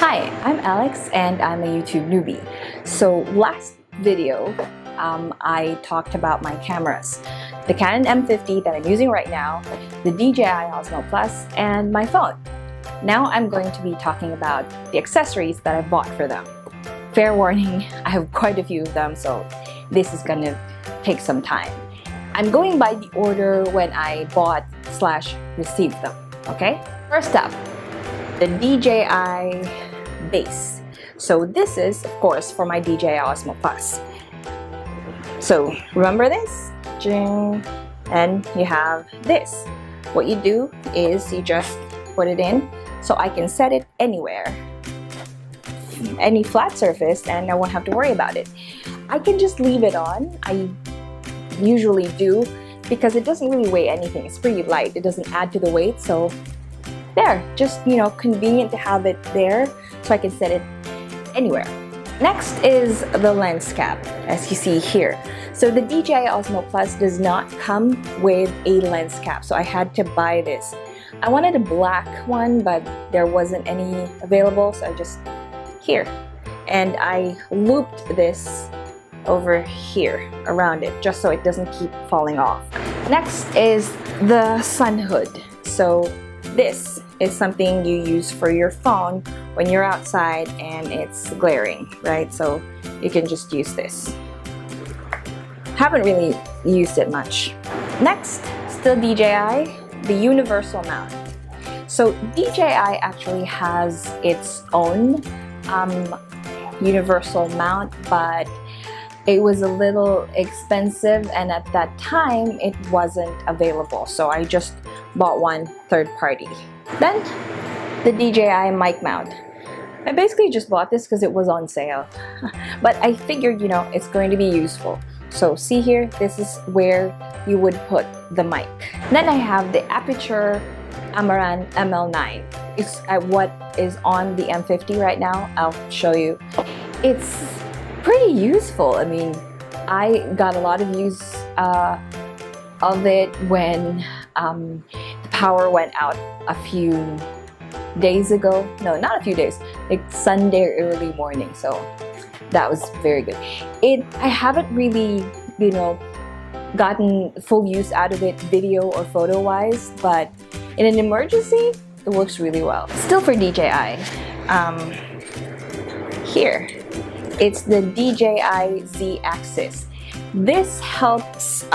Hi, I'm Alex and I'm a YouTube newbie. So last video, I talked about my cameras. The Canon M50 that I'm using right now, the DJI Osmo Plus, and my phone. Now I'm going to be talking about the accessories that I bought for them. Fair warning, I have quite a few of them, so this is gonna take some time. I'm going by the order when I bought/received them, okay? First up, the DJI base. So this is, of course, for my DJI Osmo Plus. So remember this? And you have this. What you do is you just put it in, so I can set it anywhere, any flat surface, and I won't have to worry about it. I can just leave it on. I usually do because it doesn't really weigh anything. It's pretty light. It doesn't add to the weight, so there, just, you know, convenient to have it there so I can set it anywhere. Next is the lens cap, as you see here. So the DJI Osmo Plus does not come with a lens cap, so I had to buy this. I wanted a black one, but there wasn't any available, so I just, here. And I looped this over here, around it, just so it doesn't keep falling off. Next is the sun hood. So this is something you use for your phone when you're outside and it's glaring, right? So you can just use this. Haven't really used it much. Next, still DJI, the universal mount. So DJI actually has its own universal mount, but it was a little expensive, and at that time it wasn't available, so I just bought one third party. Then the DJI mic mount. I basically just bought this because it was on sale, but I figured, you know, it's going to be useful. So see here, this is where you would put the mic. Then I have the Aputure Amaran ML9. It's what is on the M50 right now. I'll show you. It's pretty useful. I mean, I got a lot of use of it when the power went out a few days ago. No, not a few days, like Sunday early morning. So that was very good. I haven't really, you know, gotten full use out of it video or photo wise, but in an emergency, it works really well. Still for DJI, here, it's the DJI Z-Axis. This helps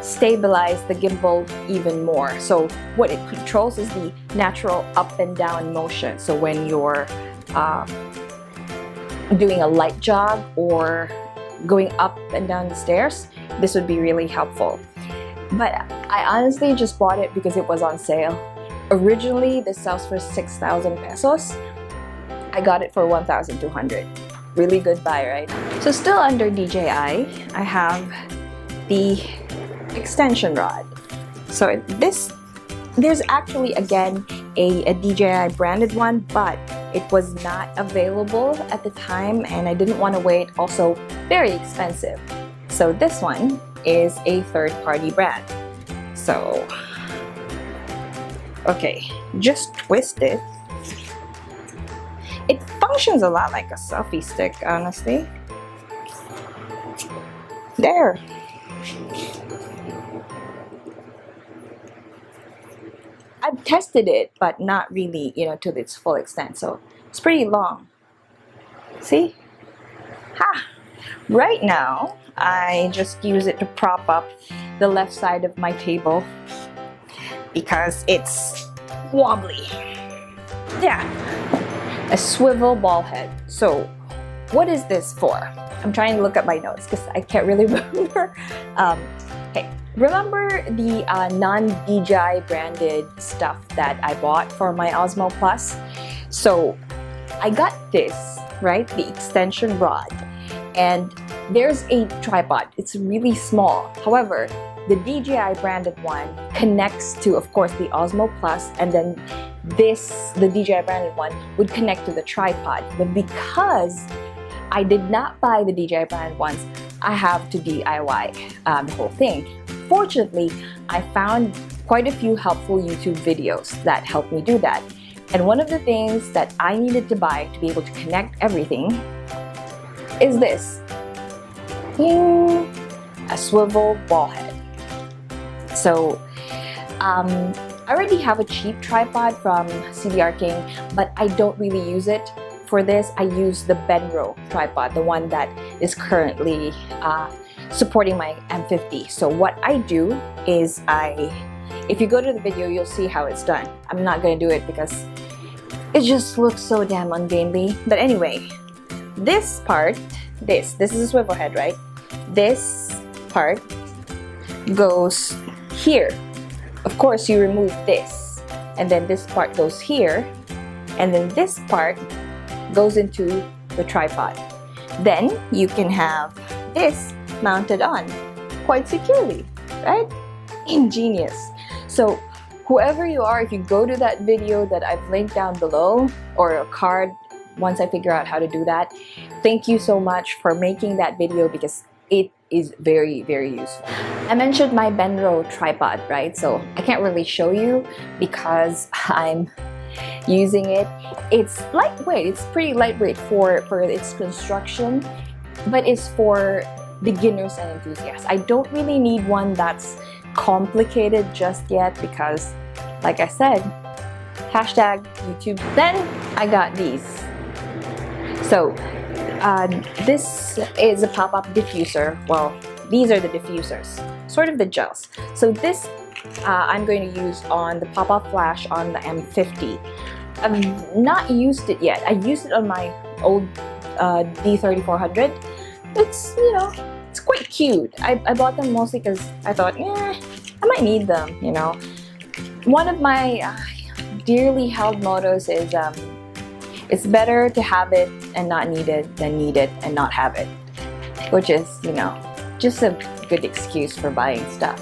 stabilize the gimbal even more. So what it controls is the natural up and down motion. So when you're doing a light jog or going up and down the stairs, this would be really helpful. But I honestly just bought it because it was on sale. Originally, this sells for 6,000 pesos. I got it for 1,200. Really good buy, right? So still under DJI, I have the extension rod. So there's actually, again, a DJI branded one, but it was not available at the time and I didn't want to wait. Also very expensive. So this one is a third-party brand. So, okay, just twist it. It functions a lot like a selfie stick, honestly. There. I've tested it, but not really, you know, to its full extent. So it's pretty long. See? Ha! Right now, I just use it to prop up the left side of my table because it's wobbly. Yeah. A swivel ball head. So what is this for? I'm trying to look at my notes because I can't really remember. Okay, remember the non-DJI branded stuff that I bought for my Osmo Plus? So I got this, right? The extension rod. And there's a tripod. It's really small. However, the DJI branded one connects to, of course, the Osmo Plus, and then the DJI branded one would connect to the tripod. But because I did not buy the DJI branded ones, I have to DIY the whole thing. Fortunately, I found quite a few helpful YouTube videos that helped me do that. And one of the things that I needed to buy to be able to connect everything is this. Ying! A swivel ball head. So I already have a cheap tripod from CDR King, but I don't really use it for this. I use the Benro tripod, the one that is currently supporting my M50. So what I do is if you go to the video, you'll see how it's done. I'm not gonna do it because it just looks so damn ungainly. But anyway, this part, this is a swivel head, right? This part goes here. Of course, you remove this, and then this part goes here, and then this part goes into the tripod. Then you can have this mounted on quite securely, right? Ingenious. So whoever you are, if you go to that video that I've linked down below, or a card once I figure out how to do that, thank you so much for making that video because it is very, very useful. I mentioned my Benro tripod, right? So I can't really show you because I'm using it. It's lightweight. It's pretty lightweight for its construction, but it's for beginners and enthusiasts. I don't really need one that's complicated just yet because, like I said, hashtag YouTube. Then I got these. So this is a pop-up diffuser. Well, these are the diffusers, sort of the gels. So this I'm going to use on the pop-up flash on the M50. I've not used it yet. I used it on my old D3400. It's, you know, it's quite cute. I bought them mostly because I thought, I might need them, you know. One of my dearly held mottos is it's better to have it and not need it than need it and not have it, which is, you know, just a good excuse for buying stuff.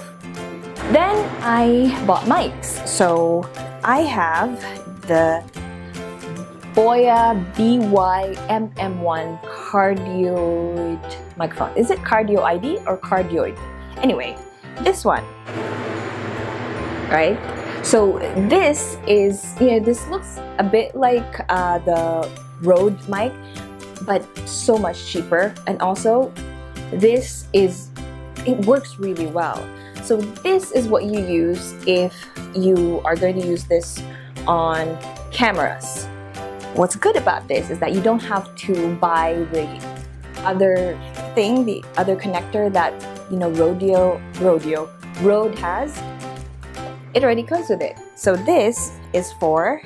Then I bought mics. So I have the Boya BY-MM1 cardioid microphone. Is it cardioid or cardioid? Anyway, this one, right? So this is, this looks a bit like the Rode mic, but so much cheaper. And also, it works really well. So this is what you use if you are going to use this on cameras. What's good about this is that you don't have to buy the other thing, the other connector that, Rode has. It already comes with it. So this is for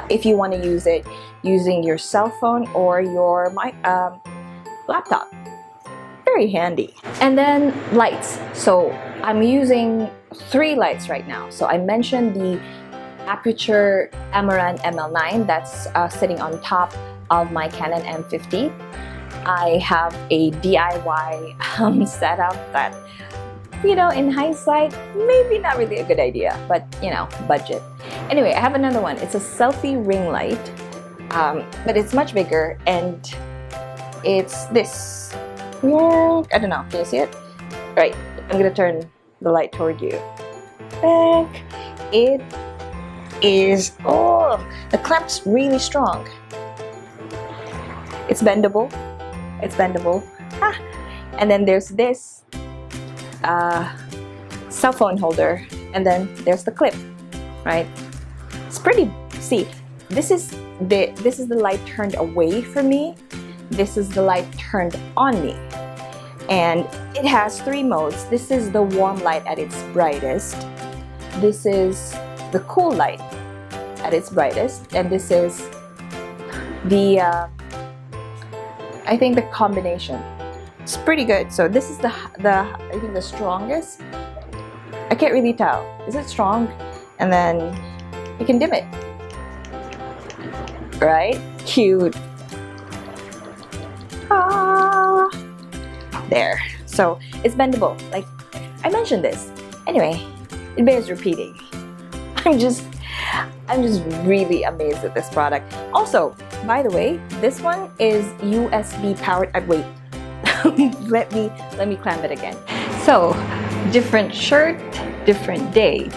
if you want to use it using your cell phone or your laptop. Very handy. And then lights. So I'm using 3 lights right now. So I mentioned the Aputure Amaran ML9 that's sitting on top of my Canon M50. I have a DIY setup that, in hindsight, maybe not really a good idea, but budget. Anyway, I have another one. It's a selfie ring light, but it's much bigger, and it's this. Yeah, I don't know. Can you see it? Right. I'm gonna turn the light toward you. Back. It is. Oh, the clamp's really strong. It's bendable. It's bendable. And then there's this cell phone holder, and then there's the clip. Right. It's pretty. See, this is the light turned away from me. This is the light turned on me. And it has 3 modes. This is the warm light at its brightest. This is the cool light at its brightest. And this is the, I think the combination. It's pretty good. So this is I think the strongest. I can't really tell. Is it strong? And then you can dim it. Right? Cute. There. So it's bendable. Like I mentioned this. Anyway, it bears repeating. I'm just really amazed at this product. Also, by the way, this one is USB powered. Wait, let me clamp it again. So, different shirt, different day,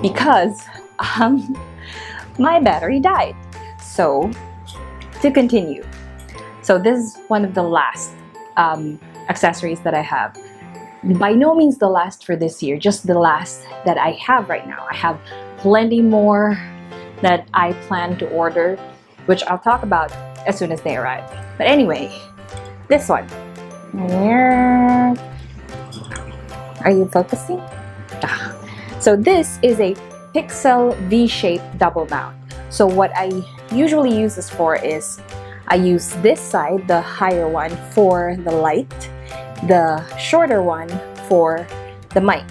because my battery died. So to continue, so this is one of the last accessories that I have. By no means the last for this year, just the last that I have right now. I have plenty more that I plan to order, which I'll talk about as soon as they arrive. But anyway, this one. Are you focusing? So this is a Pixel V-shaped double mount. So what I usually use this for is I use this side, the higher one, for the light, the shorter one for the mic.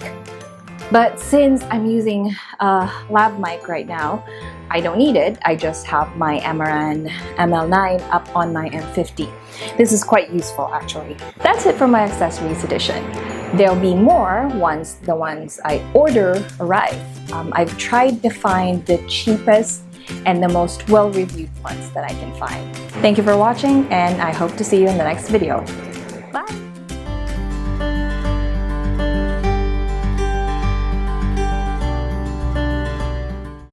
But since I'm using a lav mic right now, I don't need it. I just have my Amaran ML9 up on my M50. This is quite useful actually. That's it for my accessories edition. There'll be more once the ones I order arrive. I've tried to find the cheapest and the most well-reviewed ones that I can find. Thank you for watching, and I hope to see you in the next video. Bye!